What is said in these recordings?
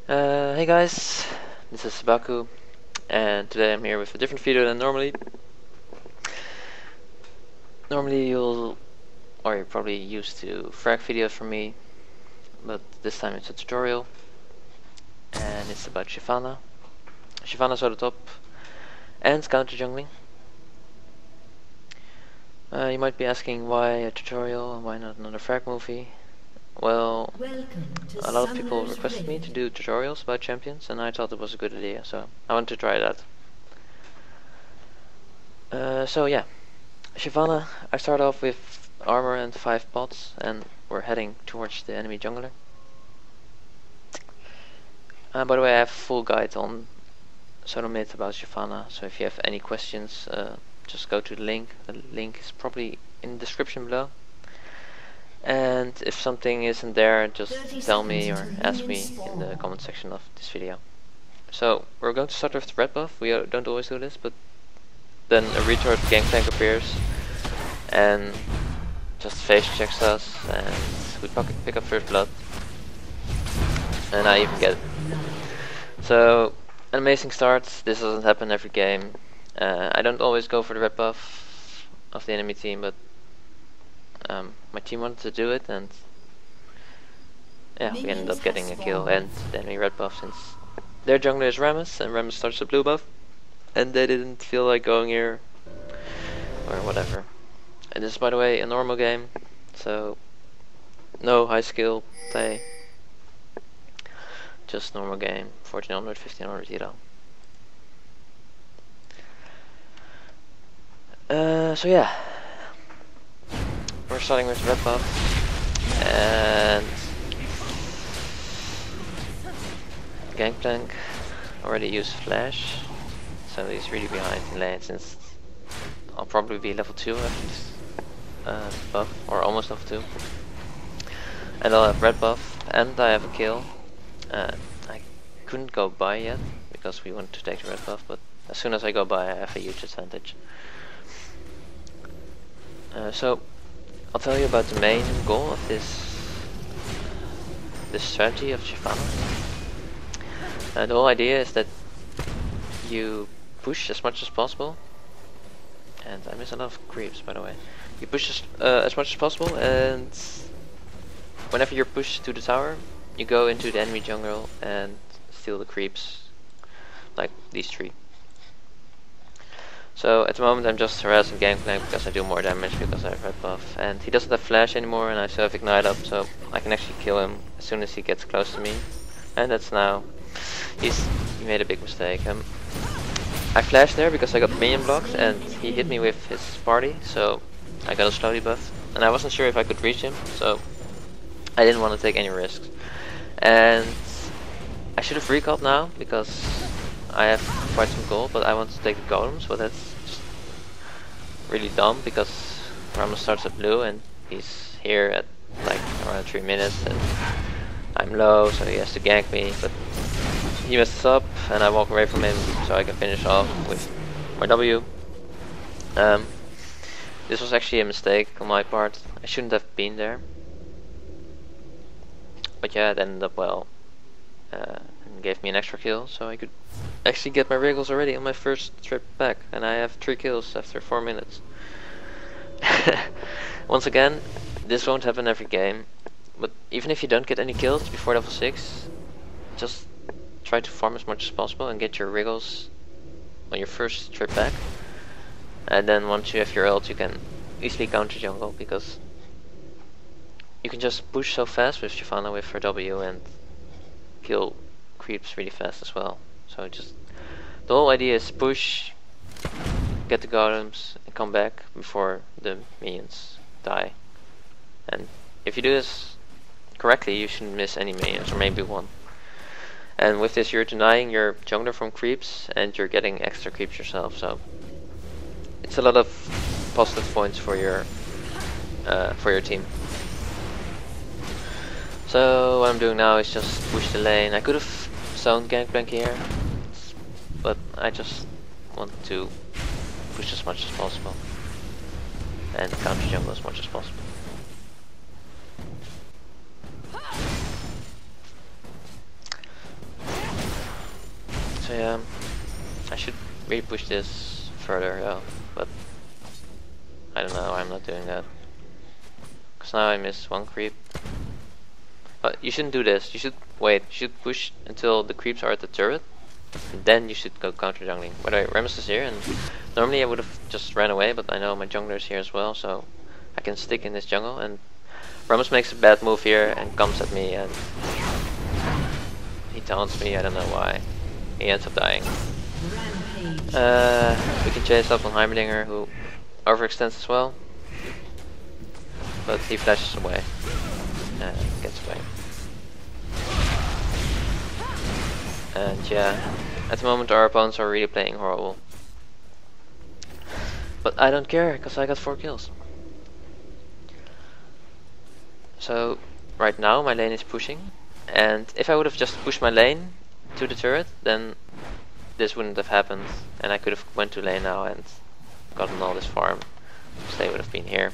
Hey guys, this is Sebaku, and today I'm here with a different video than normally. Normally you're probably used to frag videos from me, but this time it's a tutorial, and it's about Shyvana. Shyvana's at the top, and counter jungling. You might be asking why a tutorial and why not another frag movie. Well, a lot of people requested me to do tutorials about champions, and I thought it was a good idea, so I wanted to try that. So yeah, Shyvana, I start off with armor and 5 pots, and we're heading towards the enemy jungler. By the way, I have a full guide on Solo Myth about Shyvana, so if you have any questions, just go to the link. The link is probably in the description below. And if something isn't there, just tell me or ask me in the comment section of this video. So we're going to start with the red buff. We don't always do this, but then a retard gangplank appears and just face checks us, and we pick up first blood, and I even get it. So an amazing start. This doesn't happen every game. I don't always go for the red buff of the enemy team, but my team wanted to do it, and yeah, we ended up getting a kill and the enemy red buff, since their jungler is Rammus and Rammus starts the blue buff, and they didn't feel like going here or whatever. And this is, by the way, a normal game, so no high skill play, just normal game, 1400, 1500 euro. So yeah, we're starting with red buff, and Gangplank already used flash, so he's really behind in lane, since I'll probably be level 2 after this buff, or almost level 2. And I'll have red buff, and I have a kill. I couldn't go by yet, because we wanted to take the red buff, but as soon as I go by I have a huge advantage. So I'll tell you about the main goal of this strategy of Shyvana. The whole idea is that you push as much as possible, and I miss a lot of creeps, by the way. You push as much as possible, and whenever you're pushed to the tower, you go into the enemy jungle and steal the creeps, like these 3. So at the moment I'm just harassing Gangplank because I do more damage because I have red buff, and he doesn't have flash anymore, and I still have ignite up, so I can actually kill him as soon as he gets close to me. And that's now. He made a big mistake. I flashed there because I got minion blocked, and he hit me with his party, so I got a slow debuff, and I wasn't sure if I could reach him, so I didn't want to take any risks. And I should have recalled now because I have quite some gold, but I want to take the golems, but that's just really dumb because Rammus starts at blue and he's here at like around 3 minutes, and I'm low, so he has to gank me, but he messes up and I walk away from him so I can finish off with my W. This was actually a mistake on my part. I shouldn't have been there, but yeah, it ended up well, and gave me an extra kill, so I could actually get my wriggles already on my first trip back, and I have 3 kills after 4 minutes. Once again, this won't happen every game, but even if you don't get any kills before level 6, just try to farm as much as possible and get your wriggles on your first trip back, and then once you have your ult you can easily counter jungle, because you can just push so fast with Shyvana with her W and kill creeps really fast as well. So just the whole idea is push, get the golems, and come back before the minions die. And if you do this correctly, you shouldn't miss any minions, or maybe one. And with this, you're denying your jungler from creeps, and you're getting extra creeps yourself. So it's a lot of positive points for your team. So what I'm doing now is just push the lane. I could have zoned Gangplank here, but I just want to push as much as possible and counter jungle as much as possible. So yeah, I should really push this further, yeah, but I don't know, I'm not doing that. Because now I miss one creep. But you shouldn't do this, you should wait, you should push until the creeps are at the turret, and then you should go counter jungling. By the way, Remus is here, and normally I would have just ran away, but I know my jungler is here as well, so I can stick in this jungle, and Remus makes a bad move here and comes at me, and he taunts me, I don't know why. He ends up dying. We can chase up on Heimerdinger, who overextends as well, but he flashes away and gets away. And yeah, at the moment our opponents are really playing horrible. But I don't care, because I got 4 kills. So right now my lane is pushing, and if I would have just pushed my lane to the turret, then this wouldn't have happened, and I could have went to lane now and gotten all this farm, so they would have been here.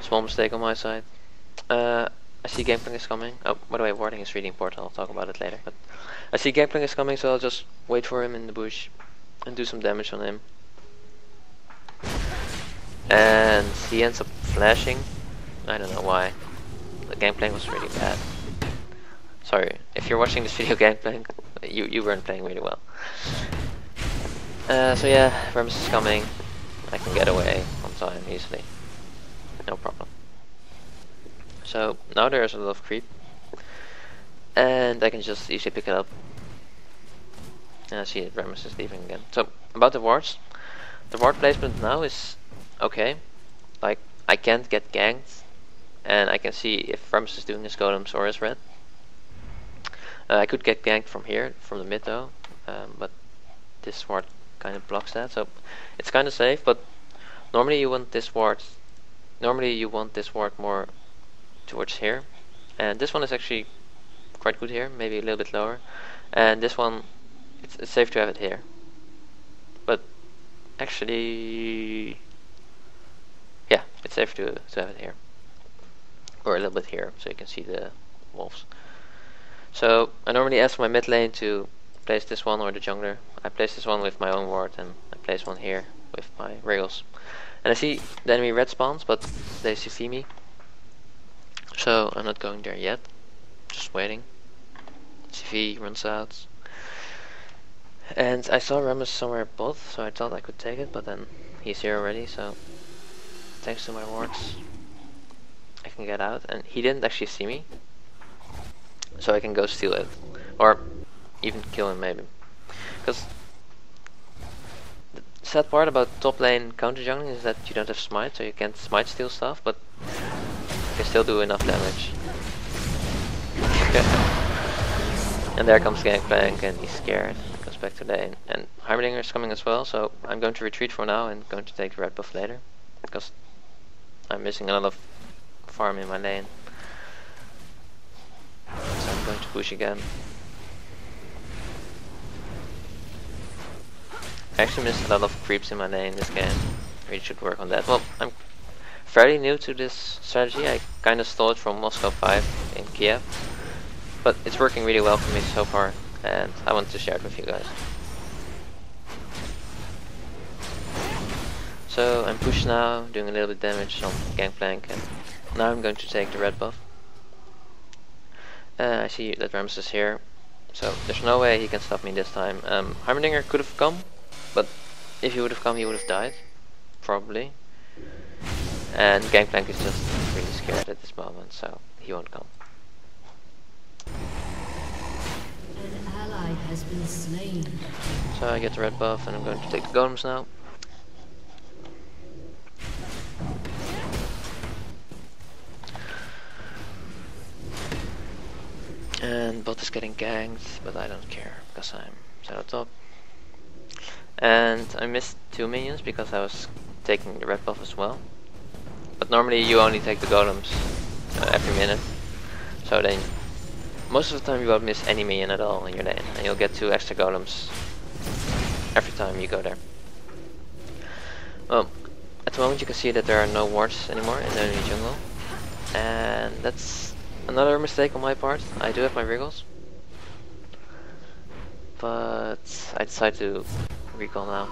Small mistake on my side. I see Gangplank is coming. Oh, by the way, warding is really important, I'll talk about it later. But I see Gangplank is coming, so I'll just wait for him in the bush and do some damage on him. And he ends up flashing. I don't know why. The Gangplank was really bad. Sorry, if you're watching this video, Gangplank, you weren't playing really well. So yeah, Remus is coming. I can get away on time easily. No problem. So now there's a lot of creep, and I can just easily pick it up. And I see that Remus is leaving again. So about the wards, the ward placement now is okay. Like, I can't get ganked, and I can see if Remus is doing his golems or his red. I could get ganked from here, from the mid though, but this ward kind of blocks that, so it's kind of safe. But normally you want this ward. Normally you want this ward more towards here, and this one is actually quite good here, maybe a little bit lower, and this one it's safe to have it here, but actually yeah, it's safe to have it here, or a little bit here, so you can see the wolves. So I normally ask my mid lane to place this one, or the jungler. I place this one with my own ward, and I place one here with my Wriggles. And I see the enemy red spawns, but they see me, so I'm not going there yet, just waiting. CV runs out, and I saw Remus somewhere both, so I thought I could take it, but then he's here already, so thanks to my wards I can get out, and he didn't actually see me, so I can go steal it, or even kill him maybe. Because the sad part about top lane counter jungling is that you don't have smite, so you can't smite steal stuff, but you can still do enough damage. Okay. And there comes Gangplank, and he's scared. He goes back to lane, and Heimerdinger is coming as well, so I'm going to retreat for now and going to take the red buff later, because I'm missing a lot of farm in my lane. So I'm going to push again. I actually missed a lot of creeps in my lane this game. Really should work on that. Well, I'm fairly new to this strategy. I kind of stole it from Moscow 5 in Kiev, but it's working really well for me so far, and I want to share it with you guys. So I'm pushed now, doing a little bit of damage on Gangplank, and now I'm going to take the red buff. I see that Remus is here, so there's no way he can stop me this time. Heimerdinger could have come, but if he would have come he would have died, probably. And Gangplank is just really scared at this moment, so he won't come. An ally has been slain. So I get the red buff, and I'm going to take the golems now. And bot is getting ganked, but I don't care because I'm set up top. And I missed 2 minions because I was taking the red buff as well. But normally you only take the golems every minute, so then most of the time you won't miss any minion at all in your lane, and you'll get 2 extra golems every time you go there. Well, at the moment you can see that there are no wards anymore in the enemy jungle, and that's another mistake on my part. I do have my Wriggles, but I decided to recall now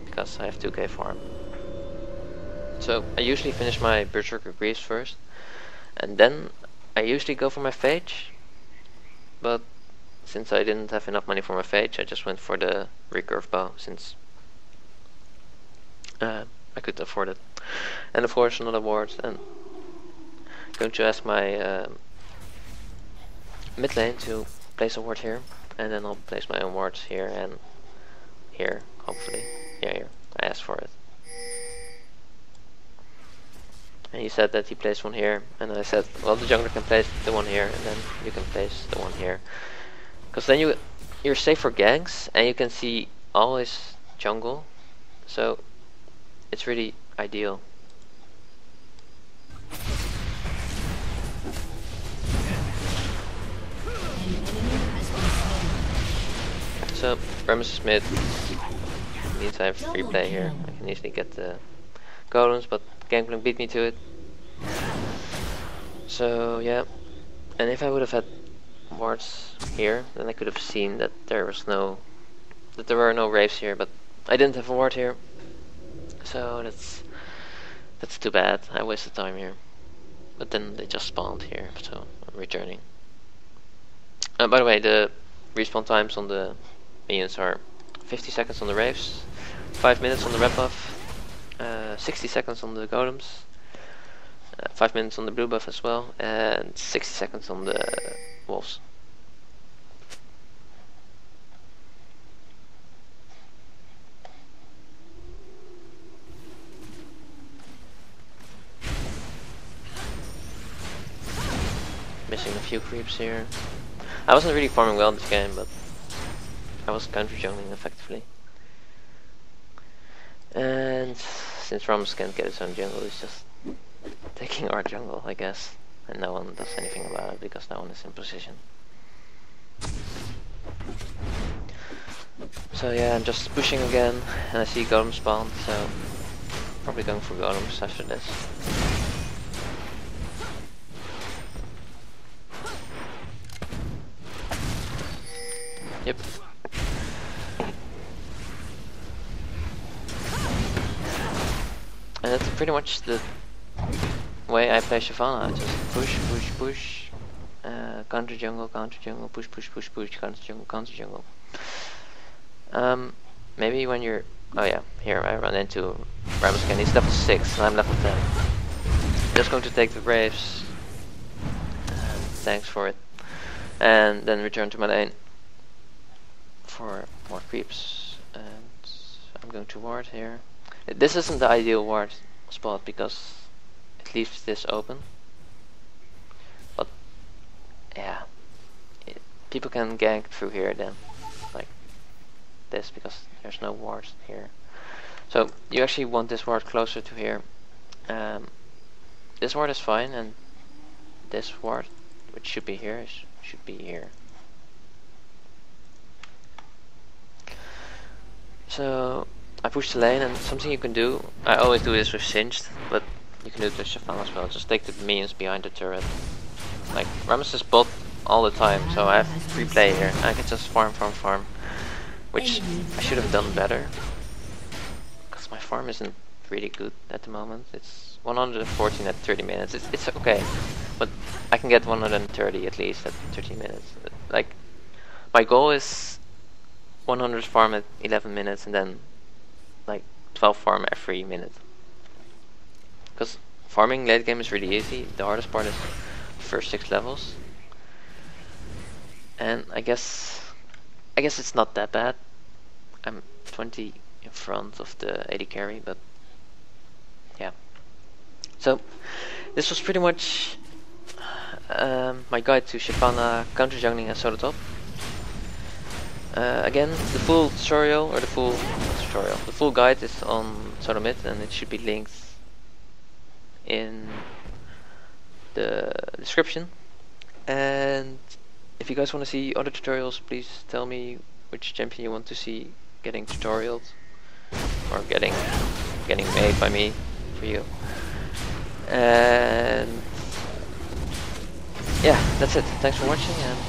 because I have 2k farm. So I usually finish my Berserker Greaves first, and then I usually go for my Phage, but since I didn't have enough money for my Phage, I just went for the recurve bow since I could afford it. And of course another ward, and I'm going to ask my mid lane to place a ward here, and then I'll place my own wards here and here, hopefully. Yeah, here. I asked for it. And he said that he placed one here, and I said, well, the jungler can place the one here, and then you can place the one here. Because then you're safe for ganks, and you can see always jungle, so it's really ideal. So, Rammus mid means I have free play here. I can easily get the golems, but Gangplank beat me to it. So yeah, and if I would have had wards here, then I could have seen that there were no raves here, but I didn't have a ward here, so that's too bad. I wasted time here. But then they just spawned here, so I'm returning. By the way, the respawn times on the minions are 50 seconds on the raves, 5 minutes on the red buff, 60 seconds on the golems, 5 minutes on the blue buff as well, and 60 seconds on the wolves. Missing a few creeps here. I wasn't really farming well this game, but I was counter jungling effectively. And since Rammus can't get his own jungle, he's just taking our jungle, I guess. And no one does anything about it because no one is in position. So yeah, I'm just pushing again, and I see golem spawn, so probably going for golems after this. Yep. And that's pretty much the way I play Shyvana. I just push, push, push, counter jungle, push, push, push, push, counter jungle, counter jungle. Maybe when you're... Oh yeah, here I run into Rammus again. He's level 6 and I'm level 10. Just going to take the Braves. Thanks for it. And then return to my lane for more creeps. And I'm going to ward here. This isn't the ideal ward spot because it leaves this open. But yeah, people can gank through here then, like this, because there's no wards here. So you actually want this ward closer to here. This ward is fine, and this ward, which should be here, should be here. So I push the lane, and something you can do, I always do this with Singed, but you can do it with Shyvana as well. Just take the minions behind the turret. Like, Rammus is bot all the time, so I have free play here. I can just farm, which I should have done better, because my farm isn't really good at the moment. It's 114 at 30 minutes. It's okay, but I can get 130 at least at 13 minutes. Like, my goal is 100 farm at 11 minutes, and then like 12 farm every minute. Because farming late game is really easy. The hardest part is the first 6 levels. And I guess it's not that bad. I'm 20 in front of the AD carry, but yeah. So this was pretty much my guide to Shyvana, counter jungling and solo top. Again, the full tutorial, or the full guide is on solo mid, and it should be linked in the description. And if you guys want to see other tutorials, please tell me which champion you want to see getting tutorialed or getting made by me for you. And yeah, that's it. Thanks for watching, and